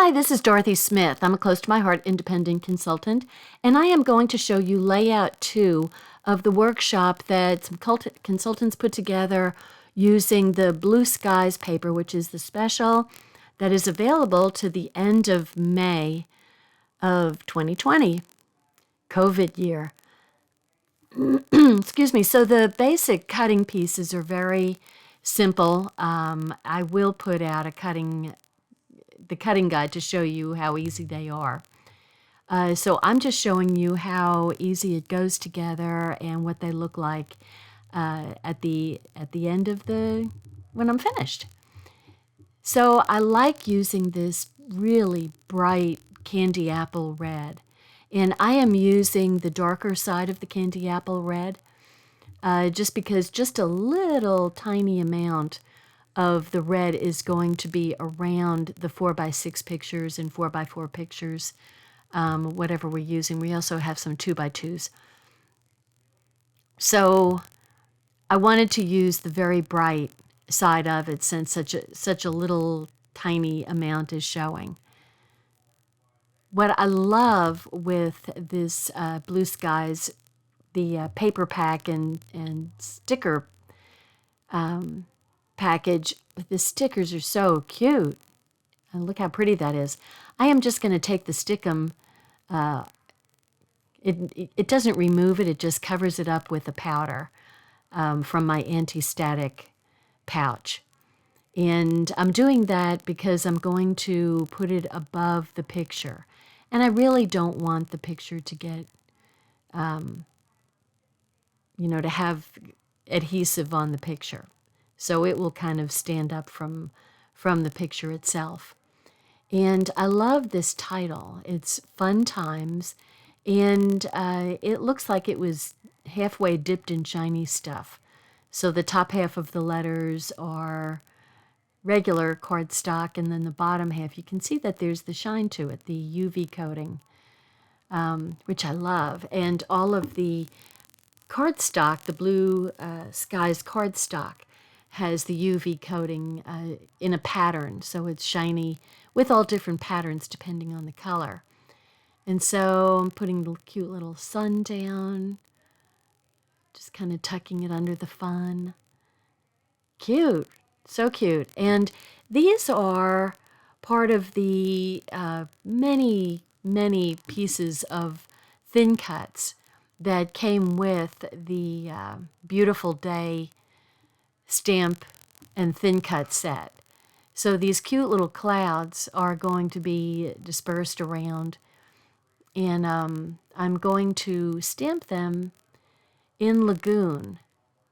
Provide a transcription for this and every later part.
Hi, this is Dorothy Smith. I'm a Close to My Heart independent consultant, and I am going to show you layout 2 of the workshop that some consultants put together using the Blue Skies paper, which is the special that is available to the end of May of 2020, COVID year. Excuse me. So the basic cutting pieces are very simple. I will put out the cutting guide to show you how easy they are. So I'm just showing you how easy it goes together and what they look like at the end of when I'm finished. So I like using this really bright candy apple red, and I am using the darker side of the candy apple red just because just a little tiny amount of the red is going to be around the 4x6 pictures and 4x4 pictures, whatever we're using. We also have some 2x2s. So I wanted to use the very bright side of it since such a little tiny amount is showing. What I love with this Blue Skies, the paper pack and sticker package, the stickers are so cute. And look how pretty that is. I am just going to take the stickum. It doesn't remove it. It just covers it up with a powder from my anti-static pouch. And I'm doing that because I'm going to put it above the picture. And I really don't want the picture to get, to have adhesive on the picture. So it will kind of stand up from the picture itself. And I love this title. It's Fun Times, and it looks like it was halfway dipped in shiny stuff. So the top half of the letters are regular cardstock, and then the bottom half, you can see that there's the shine to it, the UV coating, which I love. And all of the cardstock, the Blue Skies cardstock, has the UV coating in a pattern, so it's shiny with all different patterns depending on the color. And so I'm putting the cute little sun down, just kind of tucking it under the fun. Cute, so cute. And these are part of the many, many pieces of thin cuts that came with the Beautiful Day stamp and thin cut set. So these cute little clouds are going to be dispersed around, and I'm going to stamp them in Lagoon,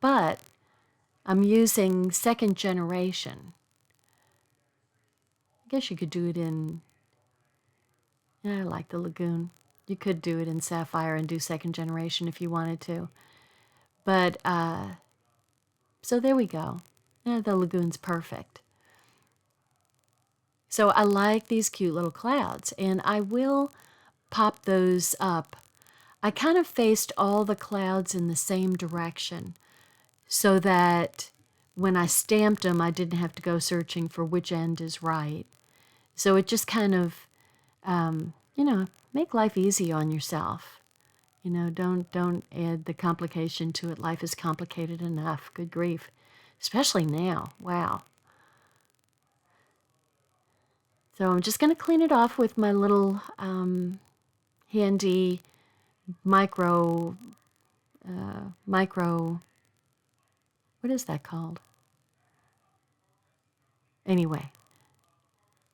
but I'm using second generation. I guess you could do it in, I like the Lagoon. You could do it in Sapphire and do second generation if you wanted to. But, so there we go. Yeah, the Lagoon's perfect. So I like these cute little clouds, and I will pop those up. I kind of faced all the clouds in the same direction so that when I stamped them, I didn't have to go searching for which end is right. So it just kind of, make life easy on yourself. Don't add the complication to it. Life is complicated enough. Good grief. Especially now. Wow. So I'm just going to clean it off with my little handy micro, what is that called? Anyway,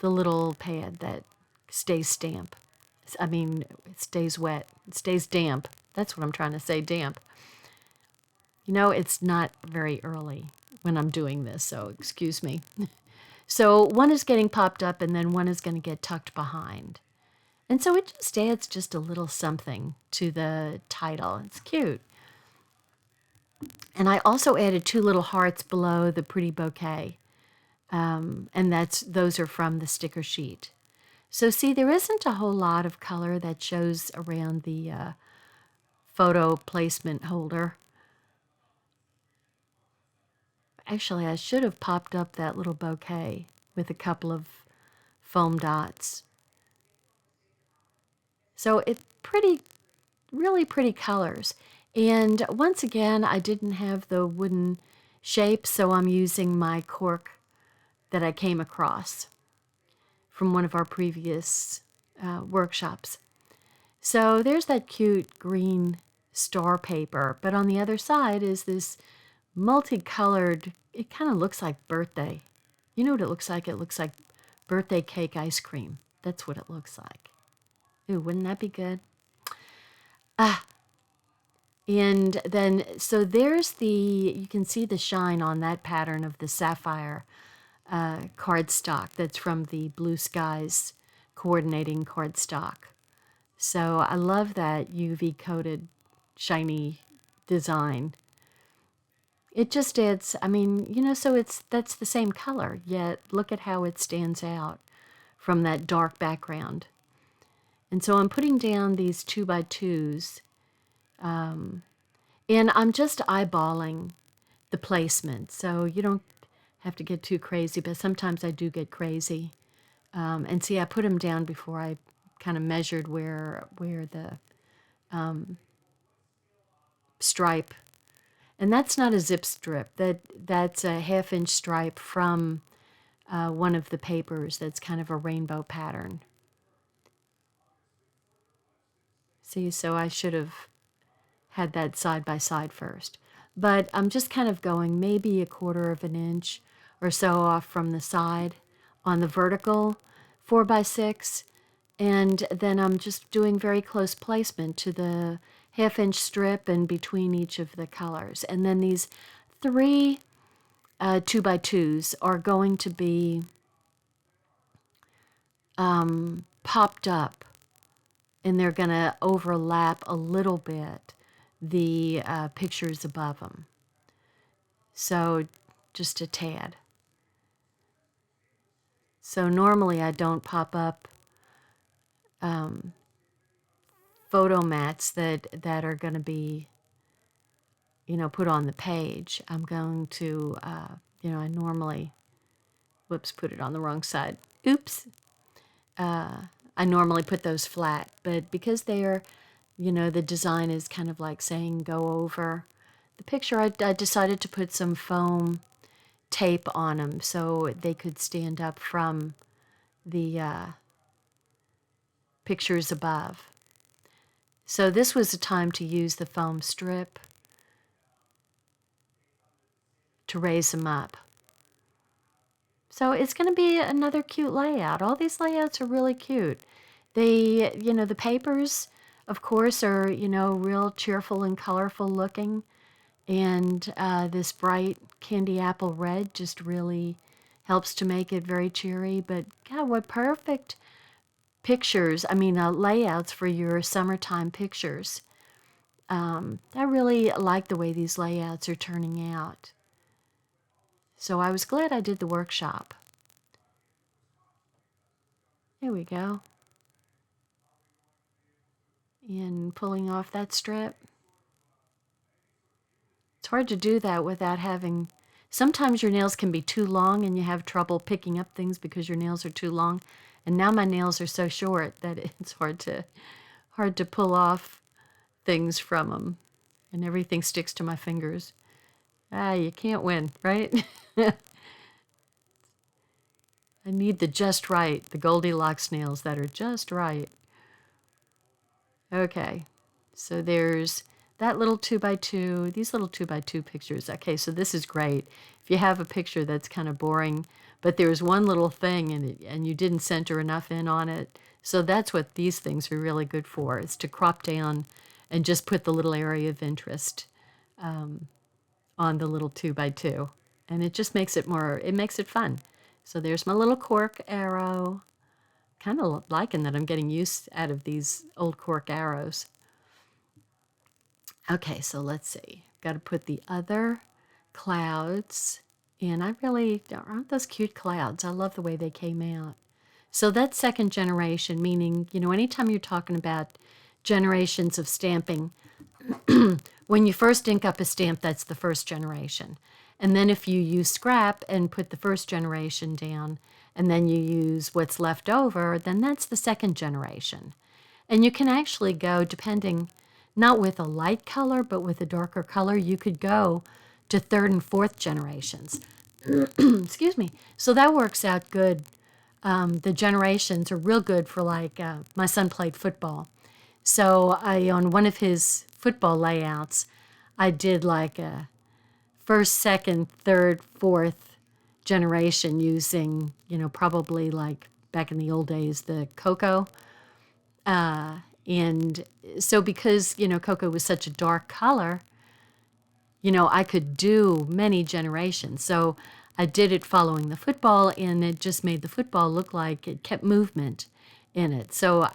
the little pad that stays stamp. It stays wet. It stays damp. That's what I'm trying to say, damp. It's not very early when I'm doing this, so excuse me. So one is getting popped up, and then one is going to get tucked behind. And so it just adds just a little something to the title. It's cute. And I also added 2 little hearts below the pretty bouquet. And those are from the sticker sheet. So see, there isn't a whole lot of color that shows around the photo placement holder. Actually, I should have popped up that little bouquet with a couple of foam dots. So it's really pretty colors. And once again, I didn't have the wooden shape, so I'm using my cork that I came across from one of our previous workshops. So there's that cute green star paper, but on the other side is this multicolored, it kind of looks like birthday. You know what it looks like? It looks like birthday cake ice cream. That's what it looks like. Ooh, wouldn't that be good? And then, so there's you can see the shine on that pattern of the sapphire cardstock that's from the Blue Skies coordinating cardstock. So I love that UV coated shiny design. It just adds, I mean, you know, so that's the same color, yet look at how it stands out from that dark background. And so I'm putting down these 2x2s, and I'm just eyeballing the placement. So you don't have to get too crazy, but sometimes I do get crazy. And see, I put them down before I kind of measured where the stripe, and that's not a zip strip. That's a 1/2 inch stripe from one of the papers that's kind of a rainbow pattern. See, so I should have had that side by side first. But I'm just kind of going maybe 1/4 of an inch or so off from the side on the vertical 4x6. And then I'm just doing very close placement to the 1/2 inch strip and between each of the colors. And then these 3 2x2s are going to be popped up, and they're going to overlap a little bit the pictures above them. So just a tad. So normally I don't pop up photo mats that are going to be, you know, put on the page. I'm going to, you know, I normally, whoops, put it on the wrong side. Oops. I normally put those flat, but because they are, you know, the design is kind of like saying go over the picture, I decided to put some foam tape on them so they could stand up from the pictures above. So this was a time to use the foam strip to raise them up. So it's going to be another cute layout. All these layouts are really cute. They, you know, the papers, of course, are, you know, real cheerful and colorful looking. And this bright candy apple red just really helps to make it very cheery. But God, what perfect pictures, I mean, layouts for your summertime pictures. I really like the way these layouts are turning out. So I was glad I did the workshop. There we go. And pulling off that strip. It's hard to do that without having... Sometimes your nails can be too long and you have trouble picking up things because your nails are too long. And now my nails are so short that it's hard to pull off things from them. And everything sticks to my fingers. You can't win, right? I need the just right, the Goldilocks nails that are just right. Okay, so there's that little 2x2, these little 2x2 pictures. Okay, so this is great. If you have a picture that's kind of boring, but there's one little thing and you didn't center enough in on it. So that's what these things are really good for, is to crop down and just put the little area of interest on the little 2x2. And it just makes it it makes it fun. So there's my little cork arrow. Kind of liking that I'm getting use out of these old cork arrows. Okay, so let's see. Got to put the other clouds, and aren't those cute clouds? I love the way they came out. So that's second generation, meaning, you know, anytime you're talking about generations of stamping, when you first ink up a stamp, that's the first generation. And then if you use scrap and put the first generation down, and then you use what's left over, then that's the second generation. And you can actually go, depending, not with a light color, but with a darker color, you could go to third and fourth generations. Excuse me. So that works out good. The generations are real good for, like, my son played football. So on one of his football layouts, I did like a first, second, third, fourth generation using, probably like back in the old days, the cocoa. And so because, cocoa was such a dark color, I could do many generations. So I did it following the football, and it just made the football look like it kept movement in it. So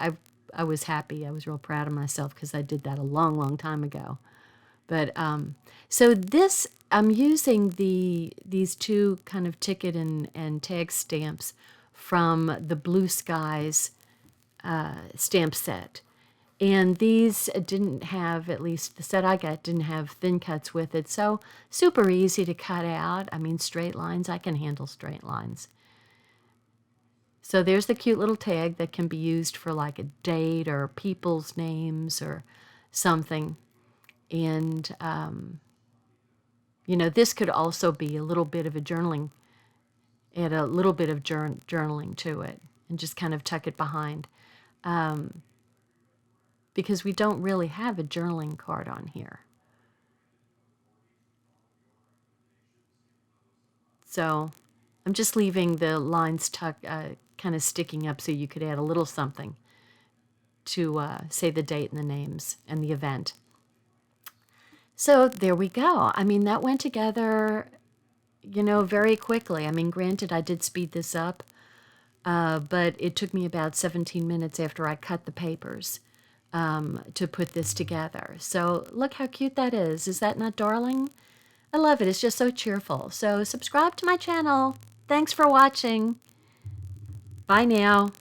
I was happy. I was real proud of myself because I did that a long, long time ago. But so this, I'm using these two kind of ticket and tag stamps from the Blue Skies stamp set. And these didn't have, at least the set I got, didn't have thin cuts with it. So super easy to cut out. I mean, straight lines, I can handle straight lines. So there's the cute little tag that can be used for like a date or people's names or something. And, this could also be a little bit of a journaling, add a little bit of journaling to it and just kind of tuck it behind. Because we don't really have a journaling card on here. So I'm just leaving the lines kind of sticking up so you could add a little something to say the date and the names and the event. So there we go. I mean, that went together, very quickly. I mean, granted, I did speed this up, but it took me about 17 minutes after I cut the papers to put this together. So look how cute that is. Is that not darling? I love it. It's just so cheerful. So subscribe to my channel. Thanks for watching. Bye now.